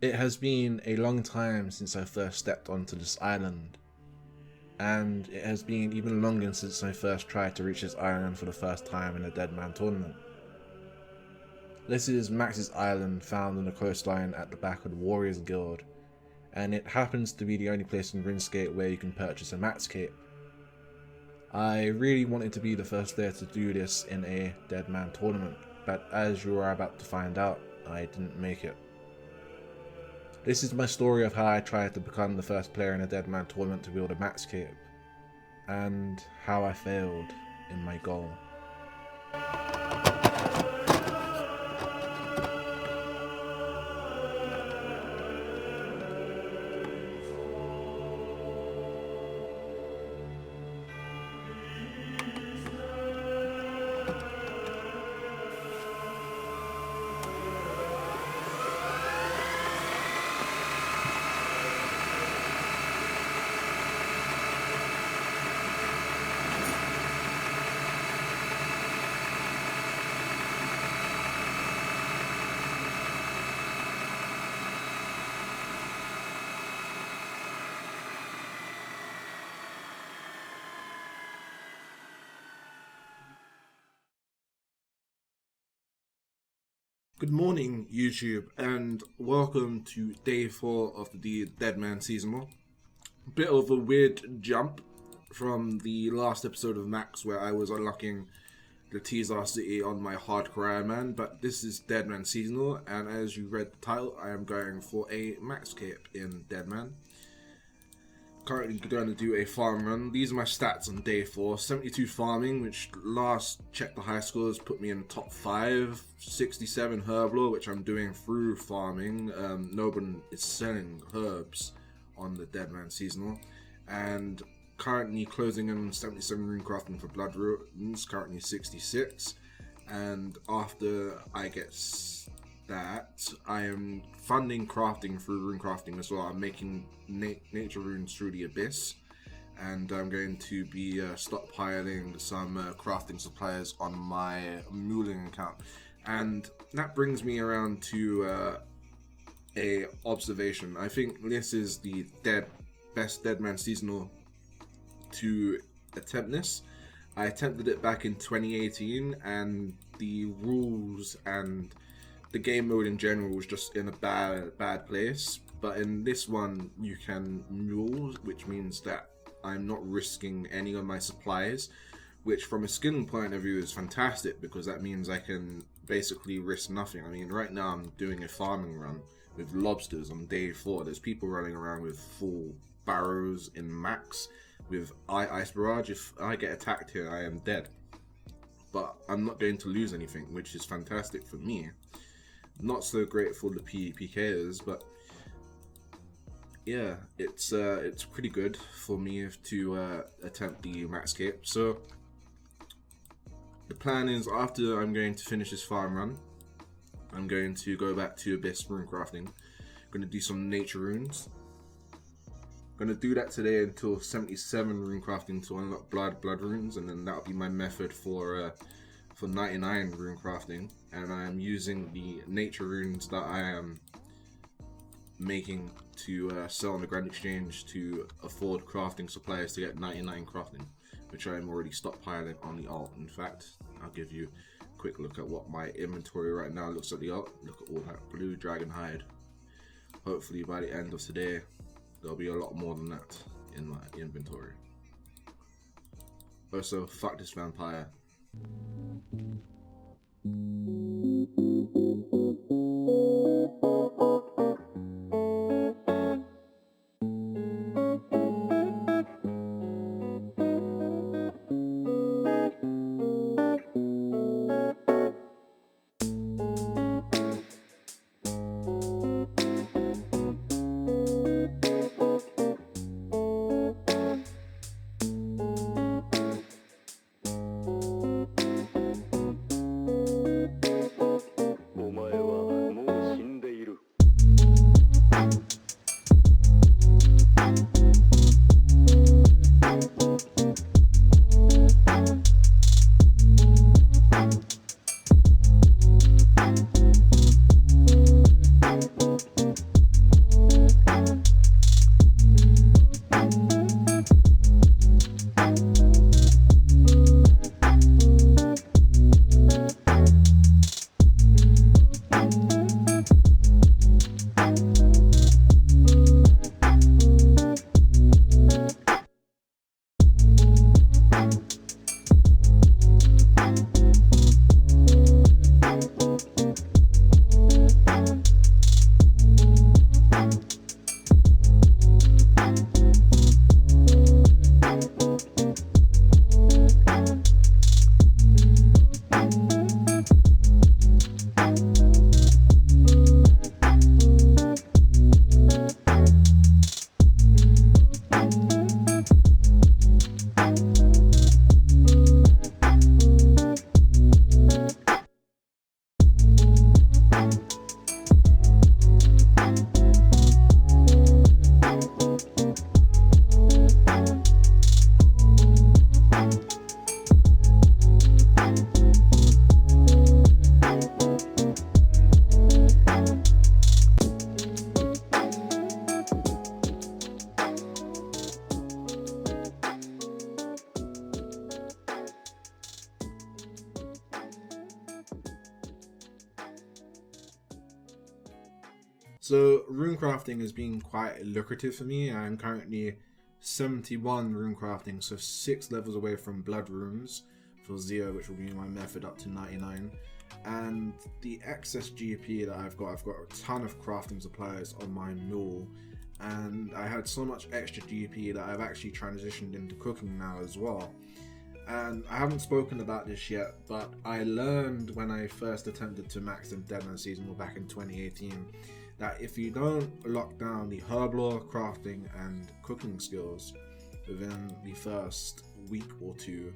It has been a long time since I first stepped onto this island, and it has been even longer since I first tried to reach this island for the first time in a Deadman Tournament. This is Max's Island, found on the coastline at the back of the Warriors Guild, and it happens to be the only place in RuneScape where you can purchase a Max Cape. I really wanted to be the first player to do this in a Deadman Tournament, but as you are about to find out, I didn't make it. This is my story of how I tried to become the first player in a Deadman Tournament to build a Max Cape, and how I failed in my goal. Good morning, YouTube, and welcome to day 4 of the Deadman seasonal. Bit of a weird jump from the last episode of Max where I was unlocking the Teasar City on my hardcore Iron Man, but this is Deadman seasonal, and as you read the title, I am going for a Max Cape in Deadman. Currently going to do a farm run. These are my stats on day 4. 72 farming, which last checked the high scores put me in top 5. 67 herb lore, which I'm doing through farming. No one is selling herbs on the Deadman seasonal. And currently closing in 77 rune crafting for blood runes, currently 66. And after I get that, I am funding crafting through rune crafting as well. I'm making nature runes through the abyss, and I'm going to be stockpiling some crafting supplies on my muling account. And that brings me around to a observation. I think this is the best Deadman seasonal to attempt this. I attempted it back in 2018, and the rules and the game mode in general was just in a bad place. But in this one, you can mule, which means that I'm not risking any of my supplies, which from a skilling point of view is fantastic, because that means I can basically risk nothing. I mean, right now I'm doing a farming run with lobsters on day 4. There's people running around with full barrows in max with ice barrage. If I get attacked here, I am dead. But I'm not going to lose anything, which is fantastic for me. Not so great for the PvPkers, but yeah, it's pretty good for me to attempt the Max Cape. So the plan is, after I'm going to finish this farm run, I'm going to go back to Abyss rune crafting. I'm going to do some nature runes. I'm going to do that today until 77 rune crafting to unlock blood runes, and then that'll be my method for 99 rune crafting. And I am using the nature runes that I am making to sell on the Grand Exchange to afford crafting supplies to get 99 crafting, which I am already stockpiling on the alt. In fact, I'll give you a quick look at what my inventory right now looks at the alt. Look at all that blue dragon hide. Hopefully by the end of today, there'll be a lot more than that in my inventory. Also, fuck this vampire. So rune crafting has been quite lucrative for me. I'm currently 71 rune crafting, so 6 levels away from blood runes for 0, which will be my method up to 99. And the excess GP that I've got a ton of crafting supplies on my mule, and I had so much extra GP that I've actually transitioned into cooking now as well. And I haven't spoken about this yet, but I learned when I first attempted to max in Deadman Seasonal back in 2018 that if you don't lock down the herb lore, crafting and cooking skills within the first week or two,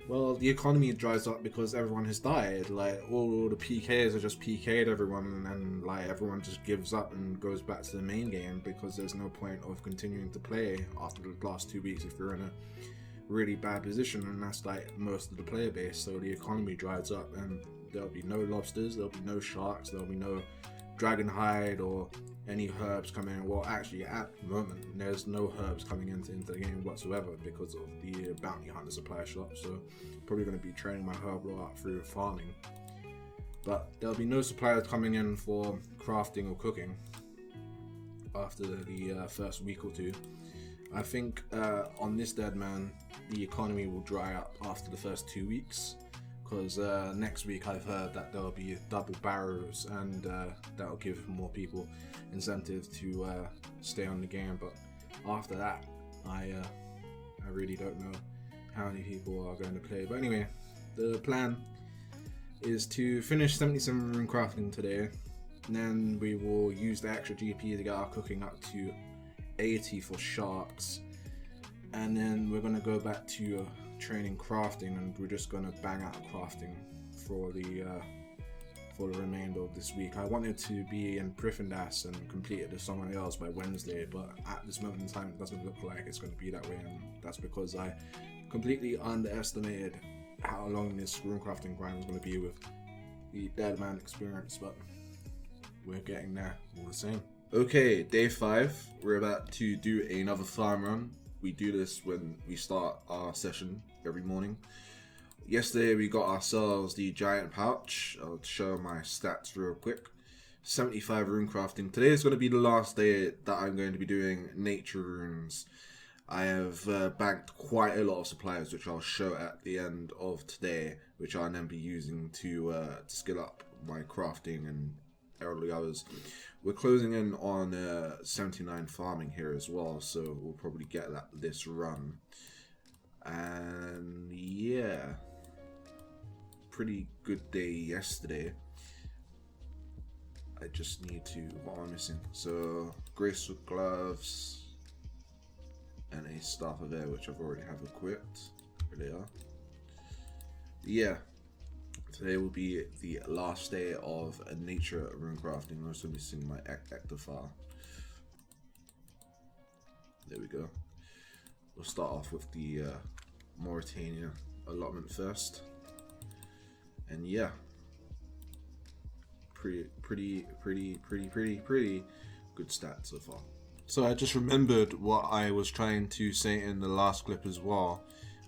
well, the economy dries up because everyone has died. Like, all the PKs are just PK'd everyone, and like everyone just gives up and goes back to the main game because there's no point of continuing to play after the last 2 weeks if you're in a really bad position, and that's like most of the player base. So the economy dries up and there'll be no lobsters, there'll be no sharks, there'll be no dragon hide or any herbs coming in. Well, actually at the moment there's no herbs coming into the game whatsoever because of the bounty hunter supply shop, so probably going to be training my herb lore up through farming. But there'll be no suppliers coming in for crafting or cooking after the first week or two. I think on this Deadman the economy will dry up after the first 2 weeks, because next week I've heard that there'll be double barrows, and that'll give more people incentive to stay on the game. But after that, I really don't know how many people are going to play. But anyway, the plan is to finish 77 rune crafting today, and then we will use the extra GP to get our cooking up to 80 for sharks, and then we're going to go back to training crafting, and we're just going to bang out crafting for the remainder of this week. I wanted to be in Priffindas and complete it with someone else by Wednesday, but at this moment in time it doesn't look like it's going to be that way, and that's because I completely underestimated how long this rune crafting grind was going to be with the Deadman experience, but we're getting there all the same. Okay, day 5. We're about to do another farm run. We do this when we start our session every morning. Yesterday we got ourselves the giant pouch. I'll show my stats real quick. 75 rune crafting. Today is going to be the last day that I'm going to be doing nature runes. I have banked quite a lot of supplies, which I'll show at the end of today, which I'll then be using to skill up my crafting and all the others. We're closing in on 79 farming here as well, so we'll probably get that this run. And yeah, pretty good day yesterday. I just need to, what am I missing? So graceful gloves and a staff of air, which I've already have equipped. Here they are. Yeah, today will be the last day of nature rune crafting. I'm also missing my Ectofar. There we go. We'll start off with the Mauritania allotment first. And yeah, pretty good stats so far. So I just remembered what I was trying to say in the last clip as well.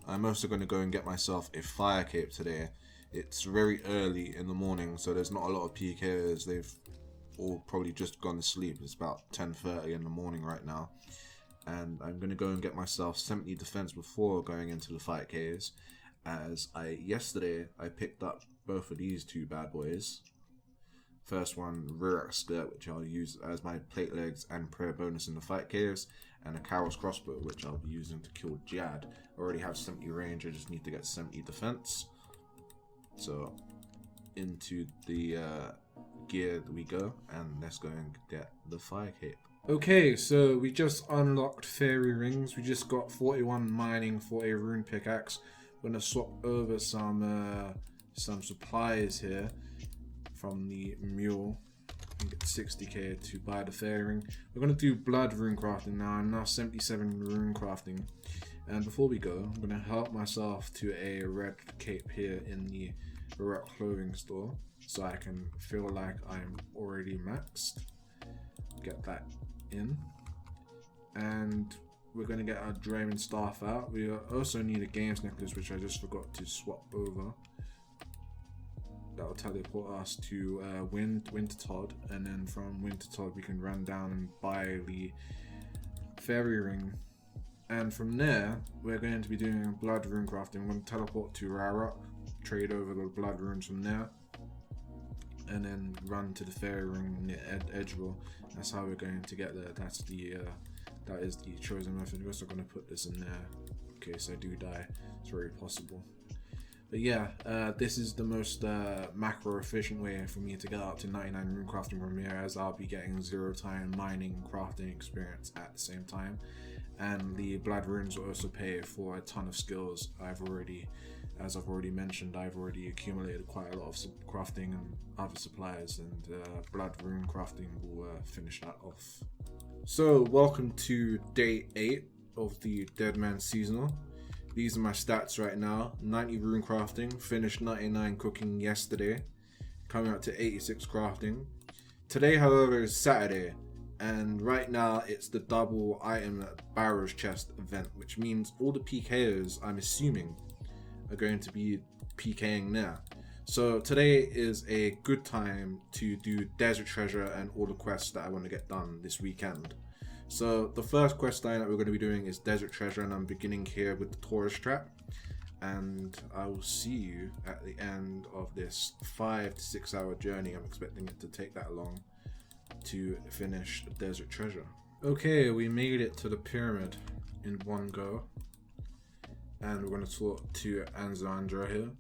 I'm also going to go and get myself a fire cape today. It's very early in the morning, so there's not a lot of PKers. They've all probably just gone to sleep. It's about 10:30 in the morning right now. And I'm going to go and get myself 70 defense before going into the fight caves. As yesterday I picked up both of these two bad boys. First one, rear skirt, which I'll use as my plate legs and prayer bonus in the fight caves, and a Carol's crossbow, which I'll be using to kill Jad. I already have 70 range, I just need to get 70 defense. So into the gear that we go, and let's go and get the fire cape. Okay, so we just unlocked fairy rings. We just got 41 mining for a rune pickaxe. I'm gonna swap over some supplies here from the mule and get 60k to buy the fairy ring. We're gonna do blood rune crafting now. I'm now 77 rune crafting, and before we go, I'm gonna help myself to a red cape here in the red clothing store, so I can feel like I'm already maxed. Get that in, and we're gonna get our Draven staff out. We also need a games necklace, which I just forgot to swap over. that will teleport us to Wintertodd, and then from Wintertodd we can run down and buy the fairy ring, and from there we're going to be doing blood rune crafting. We're going to teleport to Rarok, trade over the blood runes from there, and then run to the fairy ring near Edgeville. That's how we're going to get there. That is the chosen method. We're also going to put this in there in case I do die. It's very possible. But yeah, this is the most macro efficient way for me to get up to 99 rune crafting from here, as I'll be getting 0 time mining crafting experience at the same time. And the blood runes will also pay for a ton of skills. As I've already mentioned, I've already accumulated quite a lot of crafting and other supplies, and blood rune crafting will finish that off. So welcome to day 8 of the Deadman seasonal. These are my stats right now. 90 rune crafting, finished 99 cooking yesterday, coming up to 86 crafting. Today, however, is Saturday, and right now it's the double item barrows chest event, which means all the PKers, I'm assuming, are going to be PKing there. So today is a good time to do Desert Treasure and all the quests that I want to get done this weekend. So the first quest line that we're going to be doing is Desert Treasure, and I'm beginning here with the tourist trap, and I will see you at the end of this 5 to 6 hour journey. I'm expecting it to take that long to finish Desert Treasure. Okay, we made it to the pyramid in one go, and we're going to talk to Anzandra here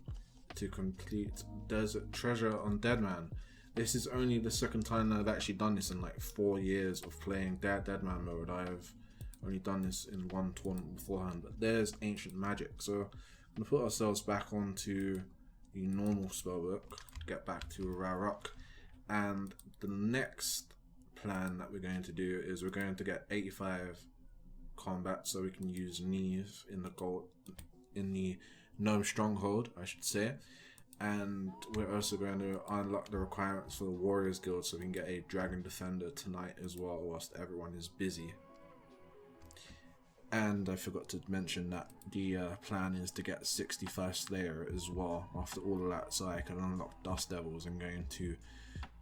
to complete Desert Treasure on Deadman. This is only the second time that I've actually done this in like 4 years of playing Deadman mode. I've only done this in one tournament beforehand, but there's Ancient Magic. So I'm going to put ourselves back onto the normal spellbook, get back to Rarok, and the next plan that we're going to do is we're going to get 85 combat so we can use Neve in the Gnome Stronghold, I should say. And we're also going to unlock the requirements for the Warriors Guild so we can get a Dragon Defender tonight as well, whilst everyone is busy. And I forgot to mention that the plan is to get 61st Slayer as well after all of that, so I can unlock Dust Devils. I'm going to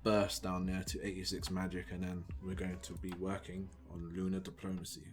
burst down there to 86 magic, and then we're going to be working on Lunar Diplomacy.